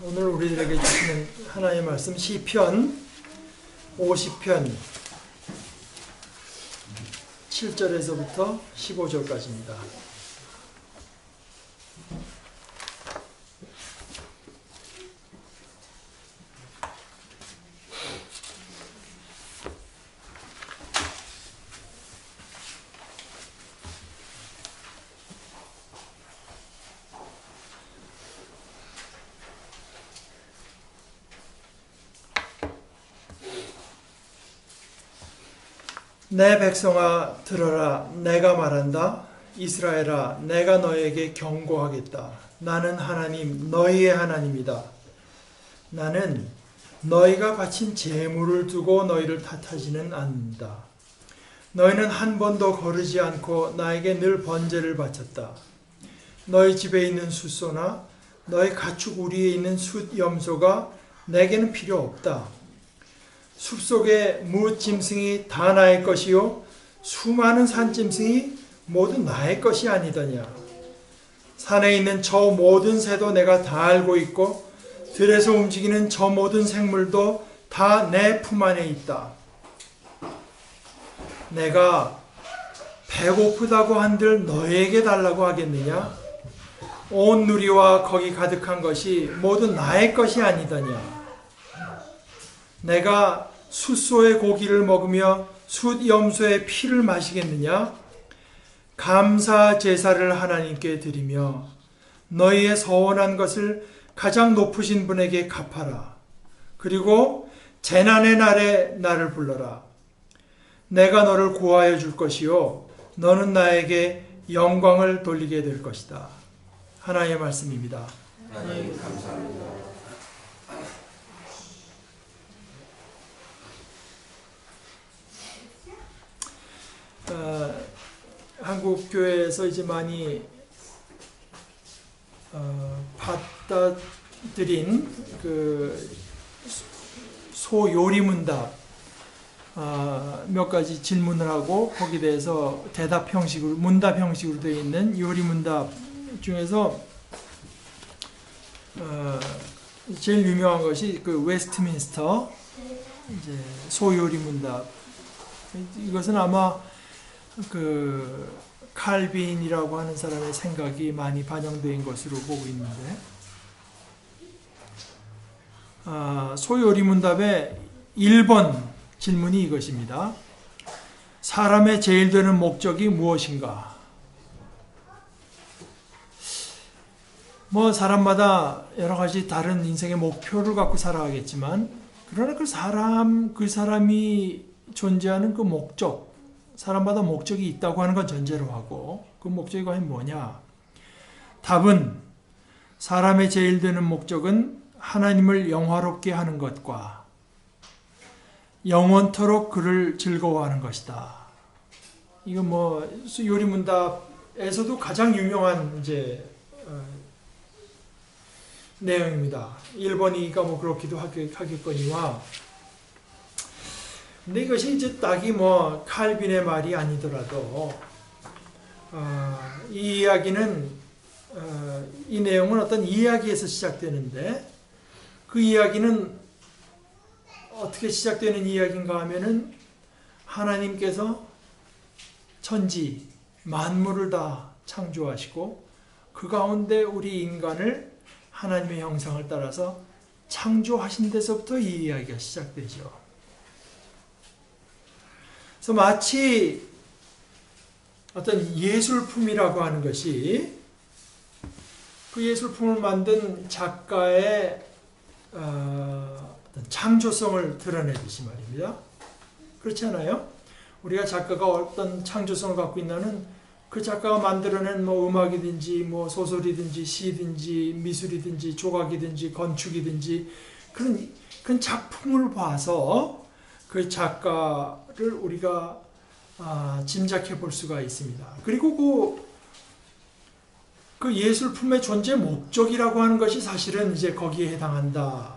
오늘 우리들에게 주시는 하나님의 말씀 시편 50편 7절에서부터 15절까지입니다. 내 백성아 들어라, 내가 말한다. 이스라엘아, 내가 너에게 경고하겠다. 나는 하나님, 너희의 하나님이다. 나는 너희가 바친 제물을 두고 너희를 탓하지는 않는다. 너희는 한 번도 거르지 않고 나에게 늘 번제를 바쳤다. 너희 집에 있는 숫소나 너희 가축 우리에 있는 숫염소가 내게는 필요 없다. 숲속의 무짐승이 다 나의 것이요 수많은 산짐승이 모두 나의 것이 아니더냐. 산에 있는 저 모든 새도 내가 다 알고 있고 들에서 움직이는 저 모든 생물도 다 내 품 안에 있다. 내가 배고프다고 한들 너에게 달라고 하겠느냐. 온 누리와 거기 가득한 것이 모두 나의 것이 아니더냐. 내가 숫소의 고기를 먹으며 숫염소의 피를 마시겠느냐? 감사 제사를 하나님께 드리며 너희의 서원한 것을 가장 높으신 분에게 갚아라. 그리고 재난의 날에 나를 불러라. 내가 너를 구하여 줄 것이요 너는 나에게 영광을 돌리게 될 것이다. 하나님의 말씀입니다. 하나님 감사합니다. 한국 교회에서 이제 많이 받아들인 그 소요리문답 몇 가지 질문을 하고 거기에 대해서 대답 형식으로 문답 형식으로 되어 있는 요리문답 중에서 제일 유명한 것이 그 웨스트민스터 이제 소요리문답. 이것은 아마 그 칼빈이라고 하는 사람의 생각이 많이 반영된 것으로 보고 있는데, 소요리문답의 1번 질문이 이것입니다. 사람의 제일 되는 목적이 무엇인가? 뭐 사람마다 여러 가지 다른 인생의 목표를 갖고 살아가겠지만, 그러나 그 사람이 존재하는 그 목적, 사람마다 목적이 있다고 하는 건 전제로 하고, 그 목적이 과연 뭐냐? 답은 사람의 제일 되는 목적은 하나님을 영화롭게 하는 것과 영원토록 그를 즐거워하는 것이다. 이거 뭐 요리문답에서도 가장 유명한 이제 내용입니다. 1번, 2가 뭐 그렇기도 하겠거니와. 근데 이것이 이제 딱히 뭐 칼빈의 말이 아니더라도 이 이야기는 이 내용은 어떤 이야기에서 시작되는데, 그 이야기는 어떻게 시작되는 이야기인가 하면은 하나님께서 천지 만물을 다 창조하시고 그 가운데 우리 인간을 하나님의 형상을 따라서 창조하신 데서부터 이 이야기가 시작되죠. 그래서 마치 어떤 예술품이라고 하는 것이 그 예술품을 만든 작가의 어떤 창조성을 드러내듯이 말입니다. 그렇지 않아요? 우리가 작가가 어떤 창조성을 갖고 있나는 그 작가가 만들어낸 뭐 음악이든지 뭐 소설이든지 시든지 미술이든지 조각이든지 건축이든지 그런 작품을 봐서 그 작가를 우리가 짐작해 볼 수가 있습니다. 그리고 그 예술품의 존재 목적이라고 하는 것이 사실은 이제 거기에 해당한다.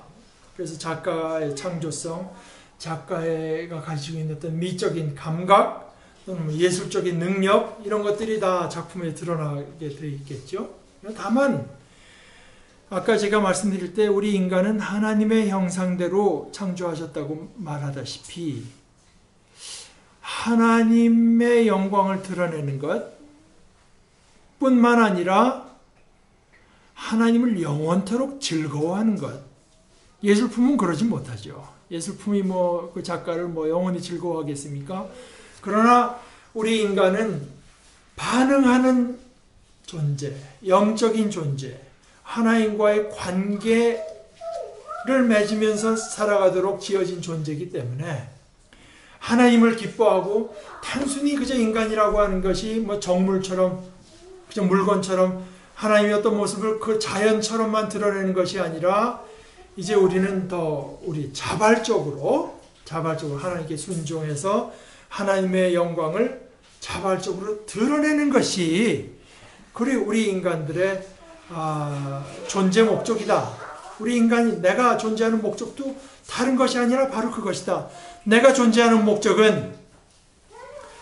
그래서 작가의 창조성, 작가가 가지고 있는 어떤 미적인 감각 또는 예술적인 능력, 이런 것들이 다 작품에 드러나게 되어 있겠죠. 다만 아까 제가 말씀드릴 때 우리 인간은 하나님의 형상대로 창조하셨다고 말하다시피 하나님의 영광을 드러내는 것 뿐만 아니라 하나님을 영원토록 즐거워하는 것. 예술품은 그러지 못하죠. 예술품이 그 작가를 영원히 즐거워하겠습니까? 그러나 우리 인간은 반응하는 존재, 영적인 존재, 하나님과의 관계를 맺으면서 살아가도록 지어진 존재이기 때문에 하나님을 기뻐하고 단순히 그저 인간이라고 하는 것이 정물처럼, 그저 물건처럼 하나님의 어떤 모습을 그 자연처럼만 드러내는 것이 아니라 이제 우리는 더 자발적으로 하나님께 순종해서 하나님의 영광을 자발적으로 드러내는 것이 우리 인간들의 존재 목적이다. 우리 인간이 내가 존재하는 목적도 다른 것이 아니라 바로 그것이다. 내가 존재하는 목적은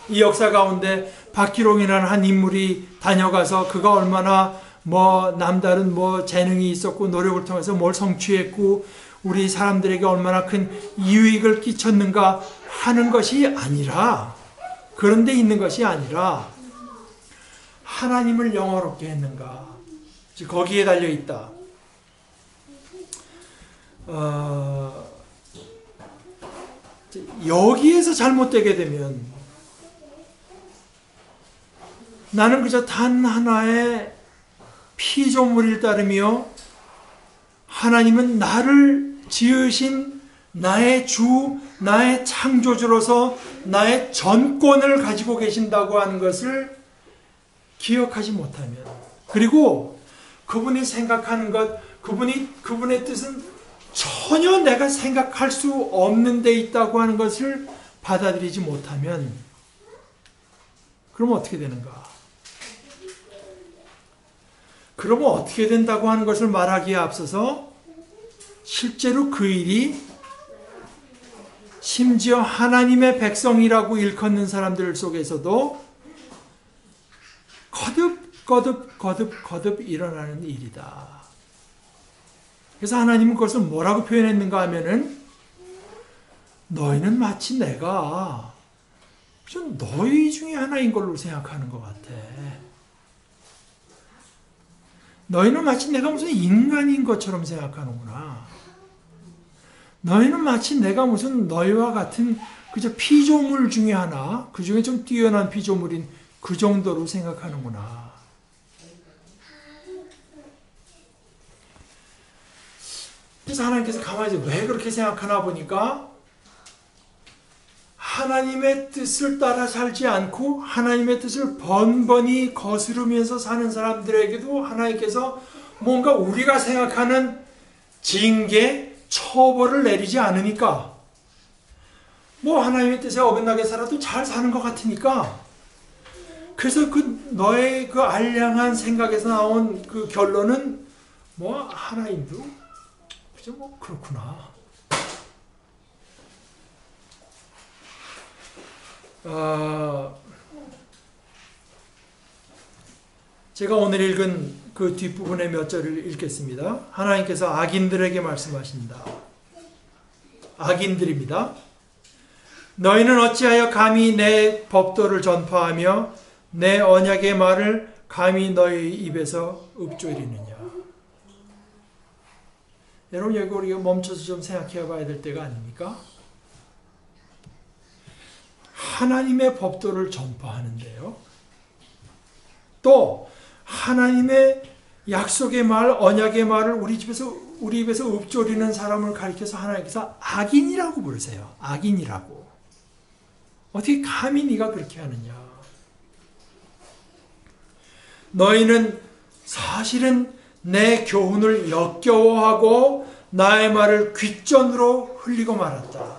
이 역사 가운데 박기롱이라는 한 인물이 다녀가서 그가 얼마나 남다른 재능이 있었고 노력을 통해서 뭘 성취했고 우리 사람들에게 얼마나 큰 이익을 끼쳤는가 하는 것이 아니라, 그런 데 있는 것이 아니라 하나님을 영화롭게 했는가, 거기에 달려 있다. 여기에서 잘못되게 되면 나는 그저 단 하나의 피조물일 따름이요, 하나님은 나를 지으신 나의 주, 나의 창조주로서 나의 전권을 가지고 계신다고 하는 것을 기억하지 못하면, 그리고 그분이 생각하는 것, 그분의 뜻은 전혀 내가 생각할 수 없는 데 있다고 하는 것을 받아들이지 못하면, 그러면 어떻게 되는가? 그러면 어떻게 된다고 하는 것을 말하기에 앞서서 실제로 그 일이 심지어 하나님의 백성이라고 일컫는 사람들 속에서도 거듭 일어나는 일이다. 그래서 하나님은 그것을 뭐라고 표현했는가 하면은, 너희는 마치 내가 너희 중에 하나인 걸로 생각하는 것 같아. 너희는 마치 내가 무슨 인간인 것처럼 생각하는구나. 너희는 마치 내가 무슨 너희와 같은 그저 피조물 중에 하나, 그 중에 좀 뛰어난 피조물인 그 정도로 생각하는구나. 그래서 하나님께서 가만히 왜 그렇게 생각하나 보니까, 하나님의 뜻을 따라 살지 않고 하나님의 뜻을 번번이 거스르면서 사는 사람들에게도 하나님께서 뭔가 우리가 생각하는 징계, 처벌을 내리지 않으니까, 하나님의 뜻에 어긋나게 살아도 잘 사는 것 같으니까, 그래서 너의 그 알량한 생각에서 나온 그 결론은 하나님도 그저 그렇구나. 제가 오늘 읽은 그 뒷부분의 몇 절을 읽겠습니다. 하나님께서 악인들에게 말씀하신다. 악인들입니다. 너희는 어찌하여 감히 내 법도를 전파하며 내 언약의 말을 감히 너희 입에서 읊조리느냐. 여러분, 여기 우리가 멈춰서 좀 생각해 봐야 될 때가 아닙니까? 하나님의 법도를 전파하는데요, 또 하나님의 약속의 말, 언약의 말을 우리 입에서 읊조리는 사람을 가리켜서 하나님께서 악인이라고 부르세요. 악인이라고. 어떻게 감히 네가 그렇게 하느냐. 너희는 사실은 내 교훈을 역겨워하고 나의 말을 귓전으로 흘리고 말았다.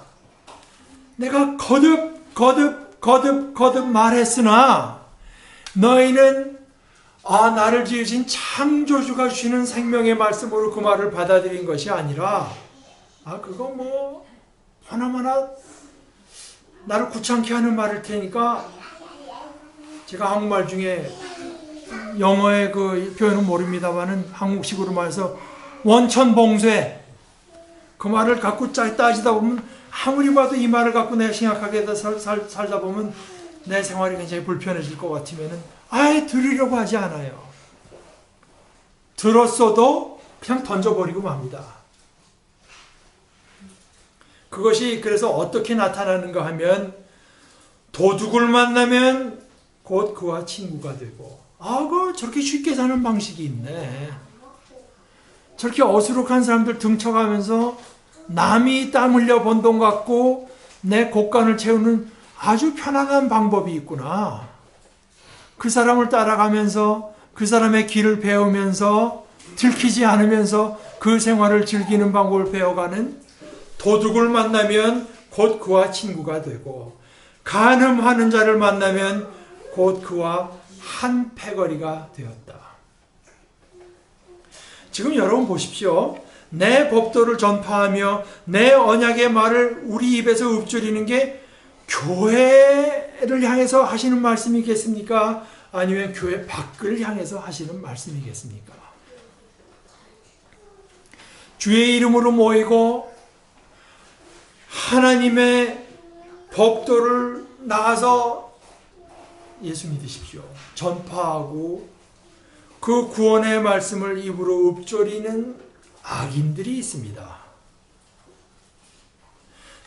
내가 거듭 말했으나 너희는 나를 지으신 창조주가 주시는 생명의 말씀으로 그 말을 받아들인 것이 아니라, 그거 하나마나 나를 귀찮게 하는 말일 테니까, 제가 한국말 중에 영어의 그 표현은 모릅니다만은 한국식으로 말해서 원천봉쇄. 그 말을 갖고 따지다 보면 아무리 봐도 이 말을 갖고 내가 심각하게 살다 보면 내 생활이 굉장히 불편해질 것 같으면은 아예 들으려고 하지 않아요. 들었어도 그냥 던져버리고 맙니다. 그것이 그래서 어떻게 나타나는가 하면 도둑을 만나면 곧 그와 친구가 되고 저렇게 쉽게 사는 방식이 있네. 저렇게 어수룩한 사람들 등쳐가면서 남이 땀 흘려 번 돈 갖고 내 곳간을 채우는 아주 편안한 방법이 있구나. 그 사람을 따라가면서 그 사람의 길을 배우면서 들키지 않으면서 그 생활을 즐기는 방법을 배워가는 도둑을 만나면 곧 그와 친구가 되고 간음하는 자를 만나면 곧 그와 한 패거리가 되었다. 지금 여러분 보십시오. 내 법도를 전파하며 내 언약의 말을 우리 입에서 읊조리는 게 교회를 향해서 하시는 말씀이겠습니까? 아니면 교회 밖을 향해서 하시는 말씀이겠습니까? 주의 이름으로 모이고 하나님의 법도를 나가서 예수 믿으십시오. 전파하고 그 구원의 말씀을 입으로 읊조리는 악인들이 있습니다.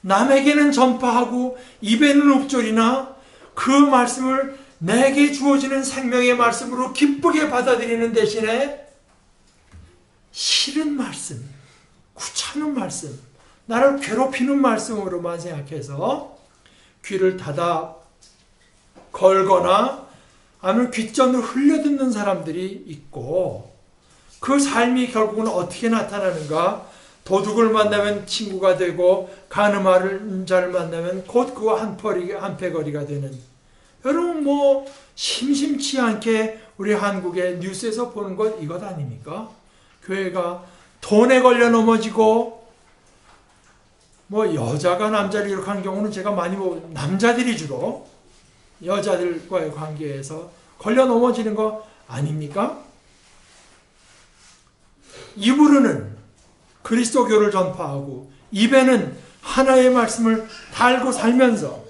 남에게는 전파하고 입에는 읊조리나 그 말씀을 내게 주어지는 생명의 말씀으로 기쁘게 받아들이는 대신에 싫은 말씀, 귀찮은 말씀, 나를 괴롭히는 말씀으로만 생각해서 귀를 닫아 걸거나 아니면 귓전을 흘려듣는 사람들이 있고 그 삶이 결국은 어떻게 나타나는가? 도둑을 만나면 친구가 되고 간음하는 자를 만나면 곧 그와 한 패거리가 되는. 여러분 심심치 않게 우리 한국의 뉴스에서 보는 것 이것 아닙니까? 교회가 돈에 걸려 넘어지고 여자가 남자를 이렇게 하는 경우는 제가 많이 보고 남자들이 주로 여자들과의 관계에서 걸려 넘어지는 거 아닙니까? 입으로는 그리스도교를 전파하고 입에는 하나의 말씀을 달고 살면서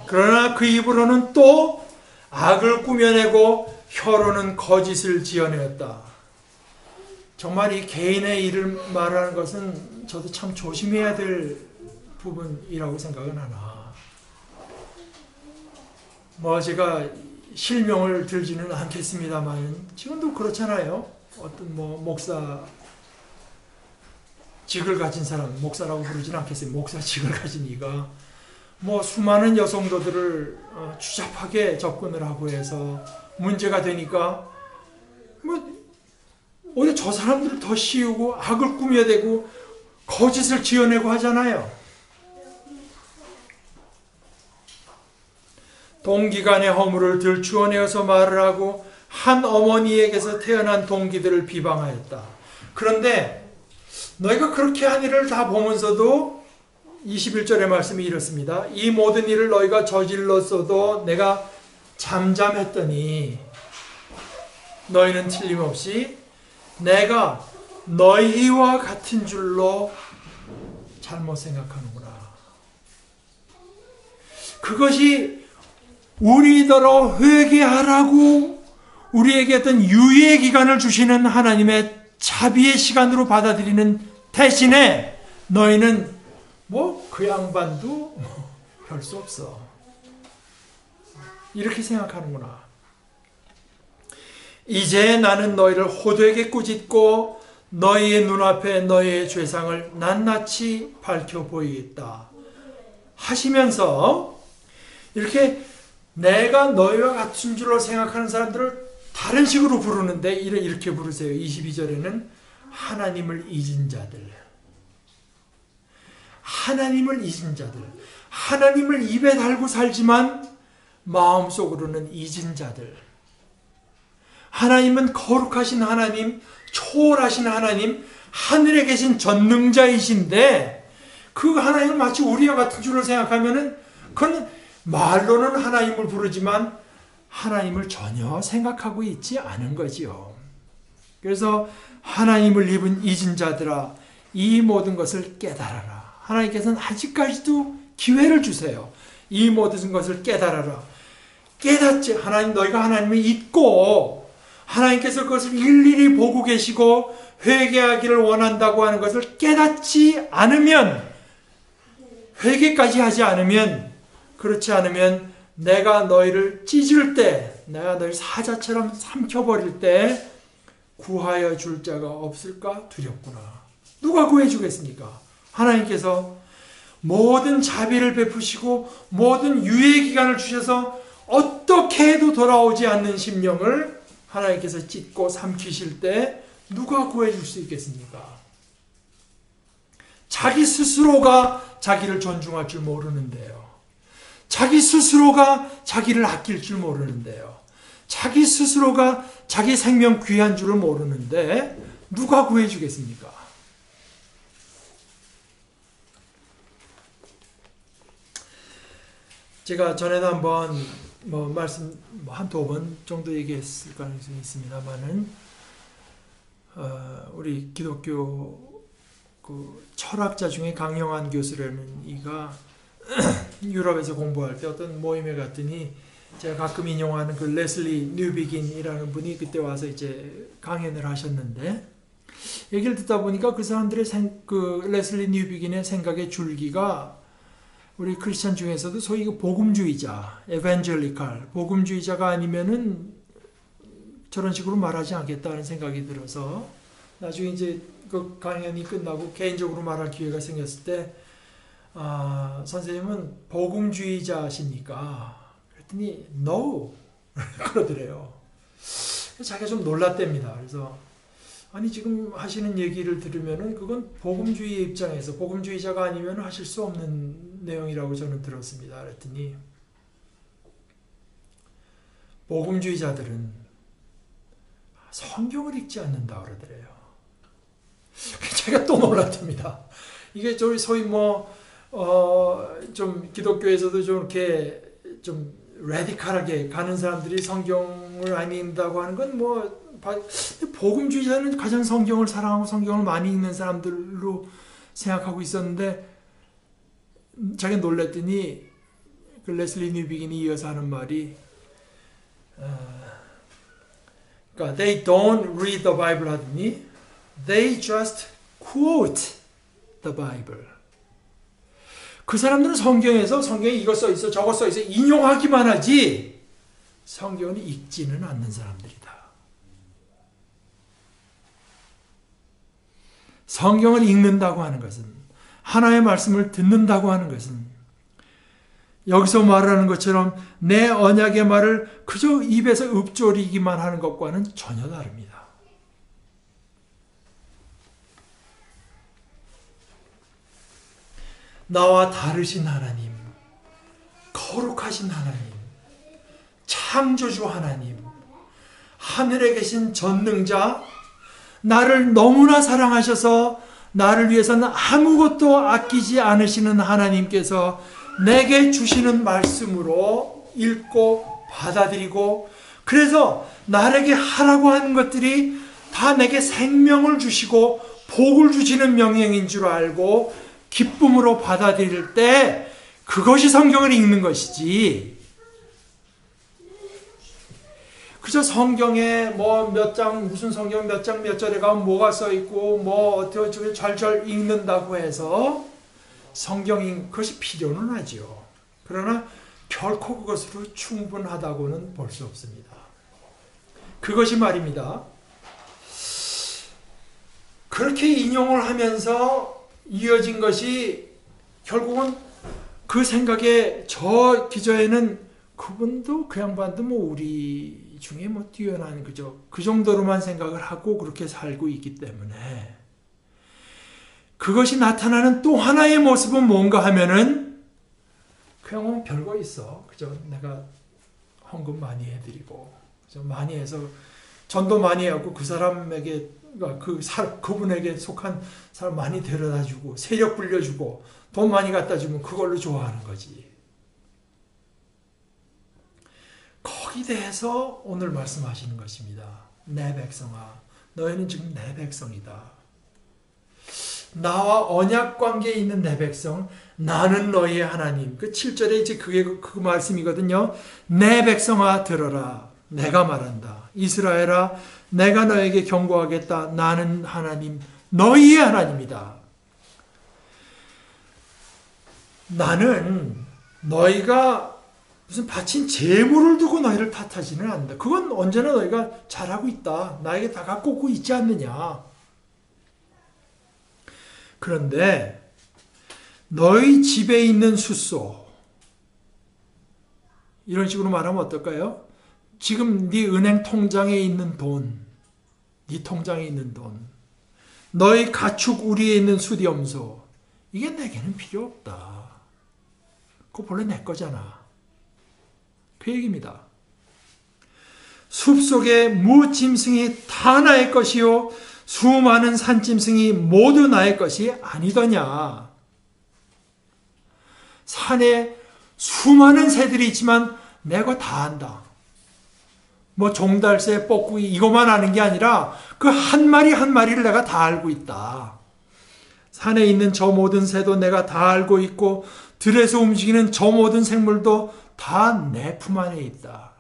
그러나 그 입으로는 또 악을 꾸며내고 혀로는 거짓을 지어내었다. 정말 이 개인의 일을 말하는 것은 저도 참 조심해야 될 부분이라고 생각은 하나. 제가 실명을 들지는 않겠습니다만 지금도 그렇잖아요. 어떤 목사 직을 가진 사람, 목사라고 부르지는 않겠어요. 목사 직을 가진 이가 수많은 여성도들을 추잡하게 접근을 하고 해서 문제가 되니까 오히려 저 사람들을 더 씌우고 악을 꾸며대고 거짓을 지어내고 하잖아요. 동기간의 허물을 들추어내어서 말을 하고 한 어머니에게서 태어난 동기들을 비방하였다. 그런데 너희가 그렇게 한 일을 다 보면서도 21절의 말씀이 이렇습니다. 이 모든 일을 너희가 저질렀어도 내가 잠잠했더니 너희는 틀림없이 내가 너희와 같은 줄로 잘못 생각하는구나. 그것이 우리더러 회개하라고 우리에게 어떤 유예 기간을 주시는 하나님의 자비의 시간으로 받아들이는 대신에 너희는 그 양반도 별 수 없어. 이렇게 생각하는구나. 이제 나는 너희를 호되게 꾸짖고 너희의 눈앞에 너희의 죄상을 낱낱이 밝혀 보이겠다 하시면서 이렇게 내가 너희와 같은 줄로 생각하는 사람들을 다른 식으로 부르는데 이렇게 부르세요. 22절에는 하나님을 잊은 자들. 하나님을 잊은 자들. 하나님을 입에 달고 살지만 마음속으로는 잊은 자들. 하나님은 거룩하신 하나님, 초월하신 하나님, 하늘에 계신 전능자이신데 그 하나님을 마치 우리와 같은 줄로 생각하면은 그건 말로는 하나님을 부르지만 하나님을 전혀 생각하고 있지 않은 거지요. 그래서 하나님을 잊은 자들아 이 모든 것을 깨달아라. 하나님께서는 아직까지도 기회를 주세요. 이 모든 것을 깨달아라. 깨닫지. 너희가 하나님을 잊고 하나님께서 그것을 일일이 보고 계시고 회개하기를 원한다고 하는 것을 깨닫지 않으면, 회개까지 하지 않으면, 그렇지 않으면 내가 너희를 찢을 때, 내가 너희를 사자처럼 삼켜버릴 때 구하여 줄 자가 없을까 두렵구나. 누가 구해주겠습니까? 하나님께서 모든 자비를 베푸시고 모든 유예 기간을 주셔서 어떻게 해도 돌아오지 않는 심령을 하나님께서 찢고 삼키실 때 누가 구해줄 수 있겠습니까? 자기 스스로가 자기를 존중할 줄 모르는데요. 자기 스스로가 자기를 아낄 줄 모르는데요. 자기 스스로가 자기 생명 귀한 줄을 모르는데 누가 구해주겠습니까? 제가 전에도 한번 말씀 한두 번 정도 얘기했을 가능성이 있습니다만은 우리 기독교 그 철학자 중에 강영환 교수라는 이가 유럽에서 공부할 때 어떤 모임에 갔더니 제가 가끔 인용하는 그 레슬리 뉴비긴이라는 분이 그때 와서 이제 강연을 하셨는데 얘기를 듣다 보니까 그 사람들의 그 레슬리 뉴비긴의 생각의 줄기가 우리 크리스천 중에서도 소위 그 복음주의자, 에반젤리칼, 복음주의자가 아니면은 저런 식으로 말하지 않겠다는 생각이 들어서 나중에 이제 그 강연이 끝나고 개인적으로 말할 기회가 생겼을 때 선생님은 복음주의자십니까? 그랬더니 No! 그러더래요. 자기가 좀 놀랐답니다. 그래서 아니 지금 하시는 얘기를 들으면은 그건 복음주의 입장에서 복음주의자가 아니면 하실 수 없는 내용이라고 저는 들었습니다. 그랬더니 복음주의자들은 성경을 읽지 않는다 그러더래요. 제가 또 놀랐답니다. 이게 저희 소위 좀 기독교에서도 좀 이렇게 좀 레디컬하게 가는 사람들이 성경을 안 읽는다고 하는 건 복음주의자는 가장 성경을 사랑하고 성경을 많이 읽는 사람들로 생각하고 있었는데 자기가 놀랐더니 그 레슬리 뉴비긴이 이어서 하는 말이 그러니까 they don't read the Bible 하더니 they just quote the Bible. 그 사람들은 성경에서 성경에 이거 써 있어 저거 써 있어 인용하기만 하지 성경을 읽지는 않는 사람들이다. 성경을 읽는다고 하는 것은 하나의 말씀을 듣는다고 하는 것은 여기서 말하는 것처럼 내 언약의 말을 그저 입에서 읊조리기만 하는 것과는 전혀 다릅니다. 나와 다르신 하나님, 거룩하신 하나님, 창조주 하나님, 하늘에 계신 전능자, 나를 너무나 사랑하셔서 나를 위해서는 아무것도 아끼지 않으시는 하나님께서 내게 주시는 말씀으로 읽고 받아들이고 그래서 나에게 하라고 하는 것들이 다 내게 생명을 주시고 복을 주시는 명령인 줄 알고 기쁨으로 받아들일 때 그것이 성경을 읽는 것이지 그저 성경에 몇 장 무슨 성경 몇 장 몇 절에 가면 뭐가 써 있고 어떻게 절절 읽는다고 해서 성경인 것이 필요는 하지요. 그러나 결코 그것으로 충분하다고는 볼 수 없습니다. 그것이 말입니다. 그렇게 인용을 하면서 이어진 것이 결국은 그 생각에 저 기저에는 그분도 그 양반도 우리 중에 뛰어난 그죠. 그 정도로만 생각을 하고 그렇게 살고 있기 때문에 그것이 나타나는 또 하나의 모습은 뭔가 하면은 그 양반은 별거 있어. 그죠. 내가 헌금 많이 해드리고 그죠? 많이 해서 전도 많이 하고 그 사람에게 그분에게 속한 사람 많이 데려다주고 세력 불려주고 돈 많이 갖다 주면 그걸로 좋아하는 거지. 거기에 대해서 오늘 말씀하시는 것입니다. 내 백성아 너희는 지금 내 백성이다. 나와 언약 관계에 있는 내 백성, 나는 너희의 하나님. 그 7절에 이제 그게 그 말씀이거든요. 내 백성아 들어라. 내가 말한다. 이스라엘아, 내가 너에게 경고하겠다. 나는 하나님, 너희의 하나님이다. 나는 너희가 무슨 바친 재물을 두고 너희를 탓하지는 않는다. 그건 언제나 너희가 잘하고 있다. 나에게 다 갖고 오고 있지 않느냐. 그런데 너희 집에 있는 숫소, 이런 식으로 말하면 어떨까요? 지금 네 은행 통장에 있는 돈, 네 통장에 있는 돈, 너희 가축 우리에 있는 수렴소, 이게 내게는 필요 없다. 그거 본래 내 거잖아. 그 얘기입니다. 숲속의 무짐승이 다 나의 것이요 수많은 산짐승이 모두 나의 것이 아니더냐. 산에 수많은 새들이 있지만 내가 다 안다. 뭐 종달새, 뻐꾸기 이것만 아는 게 아니라 그 한 마리 한 마리를 내가 다 알고 있다. 산에 있는 저 모든 새도 내가 다 알고 있고 들에서 움직이는 저 모든 생물도 다 내 품 안에 있다.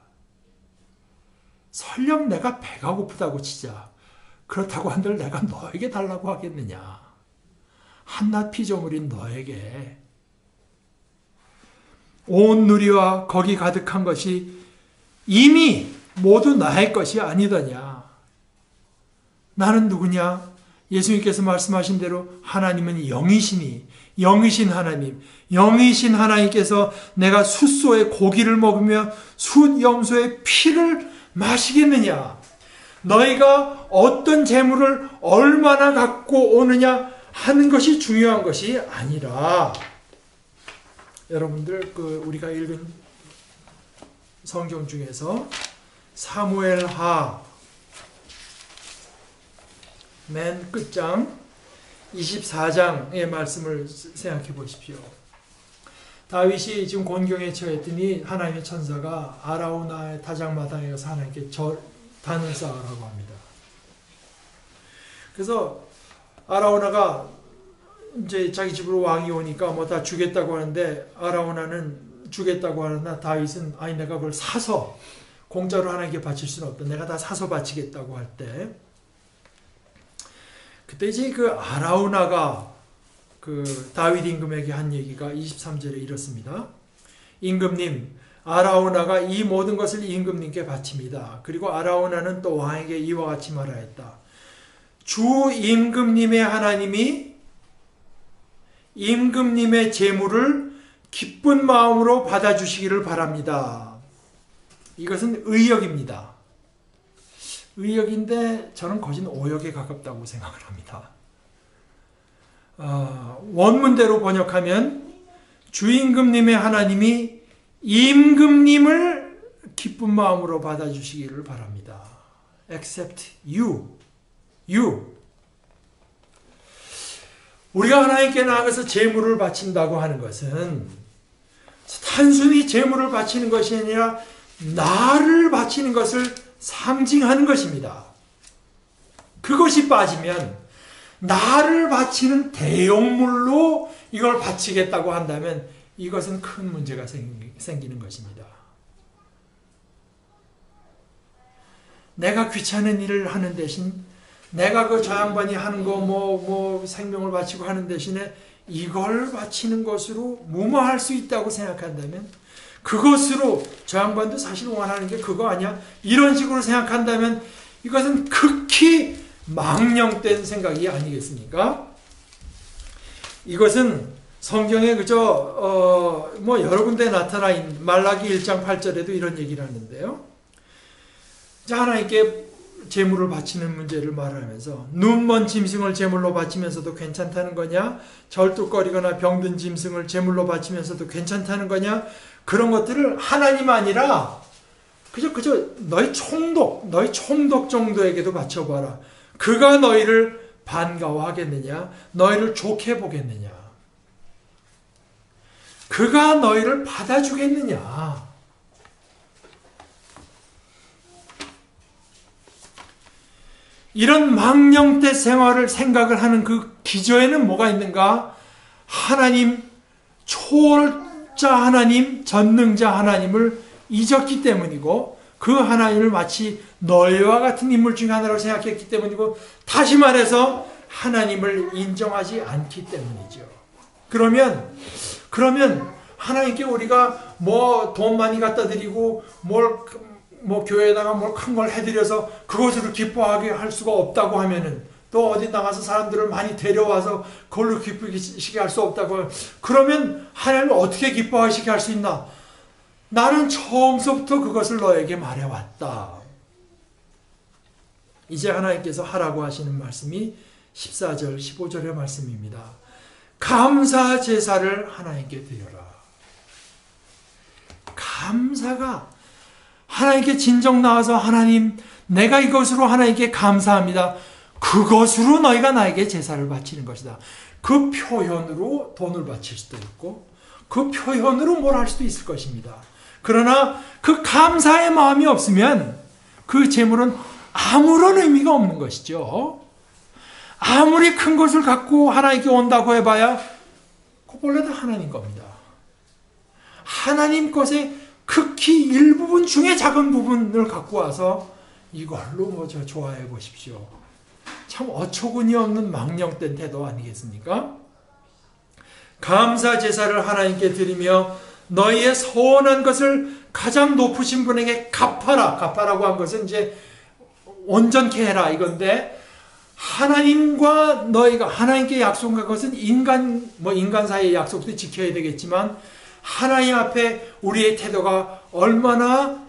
설령 내가 배가 고프다고 치자. 그렇다고 한들 내가 너에게 달라고 하겠느냐. 한낱 피조물인 너에게. 온 누리와 거기 가득한 것이 이미 모두 나의 것이 아니더냐. 나는 누구냐? 예수님께서 말씀하신 대로 하나님은 영이시니 영이신 하나님, 영이신 하나님께서 내가 숫소의 고기를 먹으며 숫염소의 피를 마시겠느냐? 너희가 어떤 재물을 얼마나 갖고 오느냐 하는 것이 중요한 것이 아니라, 여러분들 우리가 읽은 성경 중에서 사무엘하 맨 끝장 24장의 말씀을 생각해 보십시오. 다윗이 지금 곤경에 처했더니 하나님의 천사가 아라우나의 타작마당에 가서 하나님께 단을 쌓으라고 합니다. 그래서 아라우나가 이제 자기 집으로 왕이 오니까 뭐 다 주겠다고 하는데, 아라우나는 주겠다고 하나 다윗은 아니 내가 그걸 사서 공짜로 하나님께 바칠 수는 없다. 내가 다 사서 바치겠다고 할 때, 그때 이제 그 아라우나가 그 다윗 임금에게 한 얘기가 23절에 이렇습니다. 임금님, 아라우나가 이 모든 것을 임금님께 바칩니다. 그리고 아라우나는 또 왕에게 이와 같이 말하였다. 주 임금님의 하나님이 임금님의 재물을 기쁜 마음으로 받아주시기를 바랍니다. 이것은 의역입니다. 의역인데 저는 거진 오역에 가깝다고 생각을 합니다. 원문대로 번역하면 주임금님의 하나님이 임금님을 기쁜 마음으로 받아주시기를 바랍니다. Except you. 우리가 하나님께 나아가서 제물을 바친다고 하는 것은 단순히 제물을 바치는 것이 아니라 나를 바치는 것을 상징하는 것입니다. 그것이 빠지면 나를 바치는 대용물로 이걸 바치겠다고 한다면 이것은 큰 문제가 생기는 것입니다. 내가 귀찮은 일을 하는 대신 내가 저 양반이 하는 거 생명을 바치고 하는 대신에 이걸 바치는 것으로 무마할 수 있다고 생각한다면, 그것으로 저 양반도 사실 원하는 게 그거 아니야? 이런 식으로 생각한다면 이것은 극히 망령된 생각이 아니겠습니까? 이것은 성경에 그저 여러 군데 나타나 있는 말라기 1장 8절에도 이런 얘기를 하는데요. 하나님께 제물을 바치는 문제를 말하면서 눈먼 짐승을 제물로 바치면서도 괜찮다는 거냐? 절뚝거리거나 병든 짐승을 제물로 바치면서도 괜찮다는 거냐? 그런 것들을 하나님 아니라 그저 너희 총독 정도에게도 바쳐봐라. 그가 너희를 반가워하겠느냐? 너희를 좋게 보겠느냐? 그가 너희를 받아주겠느냐? 이런 망령된 생활을 생각을 하는 그 기저에는 뭐가 있는가? 하나님, 초월자 하나님, 전능자 하나님을 잊었기 때문이고, 그 하나님을 마치 너희와 같은 인물 중에 하나로 생각했기 때문이고, 다시 말해서 하나님을 인정하지 않기 때문이죠. 그러면 하나님께 우리가 뭐 돈 많이 갖다 드리고 뭐 교회에다가 뭘 큰 걸 해드려서 그것으로 기뻐하게 할 수가 없다고 하면은, 또 어디 나가서 사람들을 많이 데려와서 그걸로 기쁘시게 할 수 없다고 하면, 그러면 하나님을 어떻게 기뻐하시게 할 수 있나? 나는 처음서부터 그것을 너에게 말해왔다. 이제 하나님께서 하라고 하시는 말씀이 14절 15절의 말씀입니다. 감사 제사를 하나님께 드려라. 감사가 하나님께 진정 나와서, 하나님, 내가 이것으로 하나님께 감사합니다. 그것으로 너희가 나에게 제사를 바치는 것이다. 그 표현으로 돈을 바칠 수도 있고, 그 표현으로 뭘 할 수도 있을 것입니다. 그러나 그 감사의 마음이 없으면 그 제물은 아무런 의미가 없는 것이죠. 아무리 큰 것을 갖고 하나님께 온다고 해봐야 그 본래 다 하나님 겁니다. 하나님 것의 극히 일부분 중에 작은 부분을 갖고 와서 이걸로 뭐 저 좋아해 보십시오. 참 어처구니 없는 망령된 태도 아니겠습니까? 감사 제사를 하나님께 드리며 너희의 서원한 것을 가장 높으신 분에게 갚아라. 갚아라고 한 것은 이제 온전케 해라 이건데, 하나님과 너희가 하나님께 약속한 것은 인간 사이의 약속도 지켜야 되겠지만, 하나님 앞에 우리의 태도가 얼마나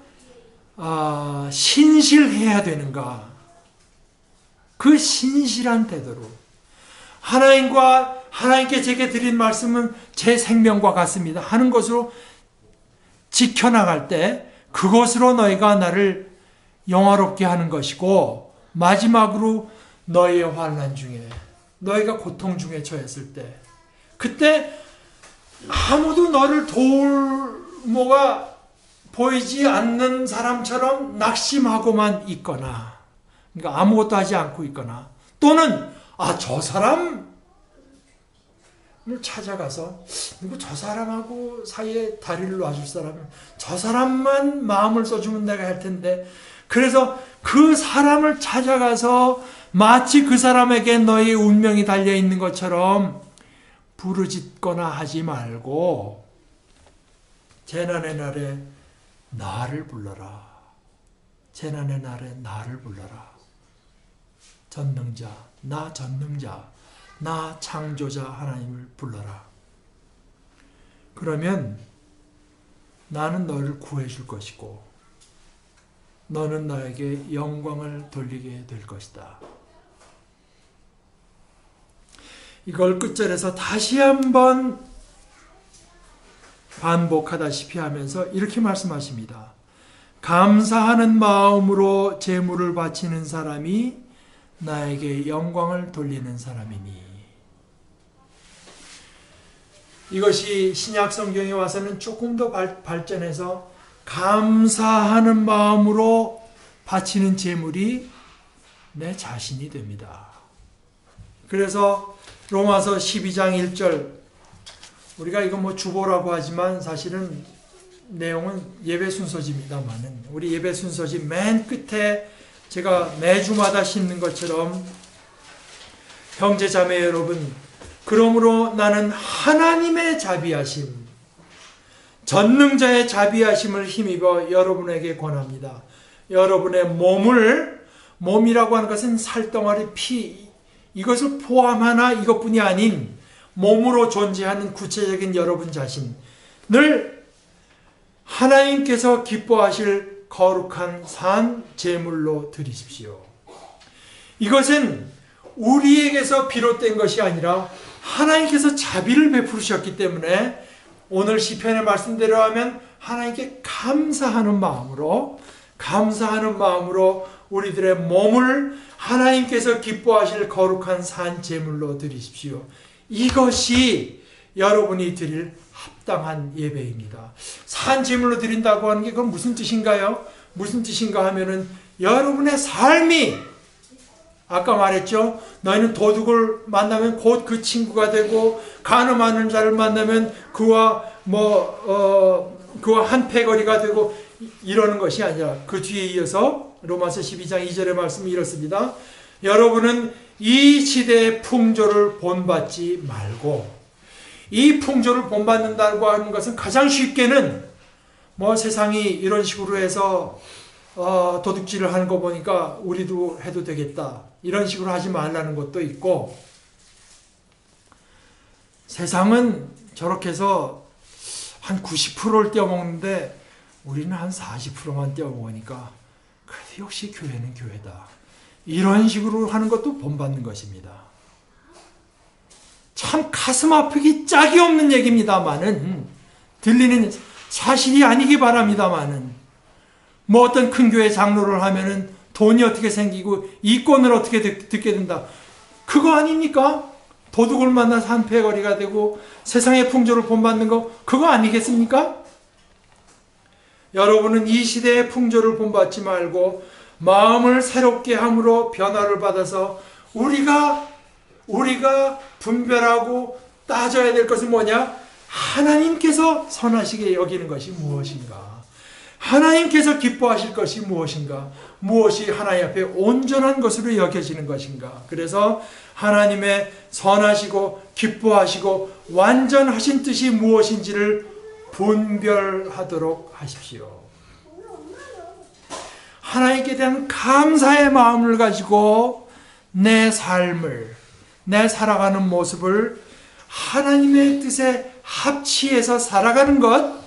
신실해야 되는가. 그 신실한 태도로 하나님께 제게 드린 말씀은 제 생명과 같습니다 하는 것으로 지켜나갈 때, 그것으로 너희가 나를 영화롭게 하는 것이고, 마지막으로 너희의 환난 중에, 너희가 고통 중에 처했을 때, 그때 아무도 너를 도울 뭐가 보이지 않는 사람처럼 낙심하고만 있거나, 그러니까 아무것도 하지 않고 있거나, 또는 저 사람을 찾아가서 저 사람하고 사이에 다리를 놔줄 사람은 저 사람만 마음을 써주면 내가 할 텐데, 그래서 그 사람을 찾아가서 마치 그 사람에게 너의 운명이 달려있는 것처럼 부르짖거나 하지 말고, 재난의 날에 나를 불러라. 재난의 날에 나를 불러라. 전능자, 나 창조자 하나님을 불러라. 그러면 나는 너를 구해줄 것이고, 너는 나에게 영광을 돌리게 될 것이다. 이걸 끝절에서 다시 한번 반복하다시피 하면서 이렇게 말씀하십니다. 감사하는 마음으로 제물을 바치는 사람이 나에게 영광을 돌리는 사람이니. 이것이 신약 성경에 와서는 조금 더 발전해서 감사하는 마음으로 바치는 제물이 내 자신이 됩니다. 그래서 로마서 12장 1절, 우리가 이거 뭐 주보라고 하지만 사실은 내용은 예배 순서지입니다만은, 우리 예배 순서지 맨 끝에 제가 매주마다 싣는 것처럼, 형제 자매 여러분, 그러므로 나는 하나님의 자비하심, 전능자의 자비하심을 힘입어 여러분에게 권합니다. 여러분의 몸이라고 하는 것은 살덩어리, 피, 이것을 포함하나 이것뿐이 아닌 몸으로 존재하는 구체적인 여러분 자신을 하나님께서 기뻐하실 거룩한 산 제물로 드리십시오. 이것은 우리에게서 비롯된 것이 아니라 하나님께서 자비를 베푸셨기 때문에, 오늘 시편의 말씀대로 하면 하나님께 감사하는 마음으로 우리들의 몸을 하나님께서 기뻐하실 거룩한 산 제물로 드리십시오. 이것이 여러분이 드릴 합당한 예배입니다. 산 제물로 드린다고 하는 게 그건 무슨 뜻인가요? 무슨 뜻인가 하면은 여러분의 삶이 아까 말했죠. 너희는 도둑을 만나면 곧 그 친구가 되고 간음하는 자를 만나면 그와 그와 한패거리가 되고 이러는 것이 아니라 그 뒤에 이어서 로마서 12장 2절의 말씀이 이렇습니다. 여러분은 이 시대의 풍조를 본받지 말고, 이 풍조를 본받는다고 하는 것은 가장 쉽게는 세상이 이런 식으로 해서 도둑질을 하는 거 보니까 우리도 해도 되겠다, 이런 식으로 하지 말라는 것도 있고, 세상은 저렇게 해서 한 90%를 떼어먹는데 우리는 한 40%만 떼어먹으니까 그래도 역시 교회는 교회다, 이런 식으로 하는 것도 본받는 것입니다. 참 가슴 아프기 짝이 없는 얘기입니다만은, 들리는 사실이 아니기 바랍니다만은, 어떤 큰 교회 장로를 하면은 돈이 어떻게 생기고 이권을 어떻게 듣게 된다, 그거 아닙니까? 도둑을 만나서 한패거리가 되고 세상의 풍조를 본받는 거, 그거 아니겠습니까? 여러분은 이 시대의 풍조를 본받지 말고 마음을 새롭게 함으로 변화를 받아서 우리가 분별하고 따져야 될 것은 뭐냐? 하나님께서 선하시게 여기는 것이 무엇인가? 하나님께서 기뻐하실 것이 무엇인가? 무엇이 하나님 앞에 온전한 것으로 여겨지는 것인가? 그래서 하나님의 선하시고 기뻐하시고 완전하신 뜻이 무엇인지를 분별하도록 하십시오. 하나님께 대한 감사의 마음을 가지고 내 삶을, 내 살아가는 모습을 하나님의 뜻에 합치해서 살아가는 것,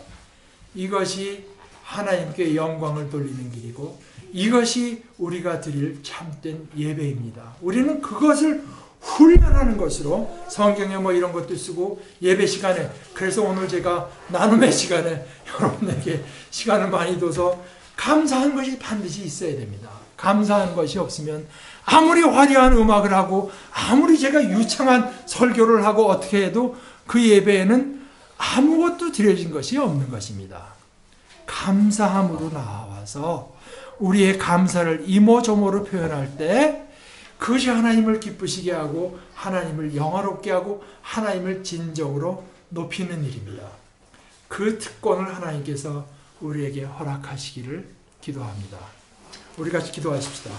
이것이 하나님께 영광을 돌리는 길이고, 이것이 우리가 드릴 참된 예배입니다. 우리는 그것을 훈련하는 것으로 성경에 이런 것도 쓰고 예배 시간에, 그래서 오늘 제가 나눔의 시간에 여러분에게 시간을 많이 둬서 감사한 것이 반드시 있어야 됩니다. 감사한 것이 없으면 아무리 화려한 음악을 하고 아무리 제가 유창한 설교를 하고 어떻게 해도 그 예배에는 아무것도 드려진 것이 없는 것입니다. 감사함으로 나와서 우리의 감사를 이모저모로 표현할 때 그것이 하나님을 기쁘시게 하고 하나님을 영화롭게 하고 하나님을 진정으로 높이는 일입니다. 그 특권을 하나님께서 우리에게 허락하시기를 기도합니다. 우리 같이 기도하십시다.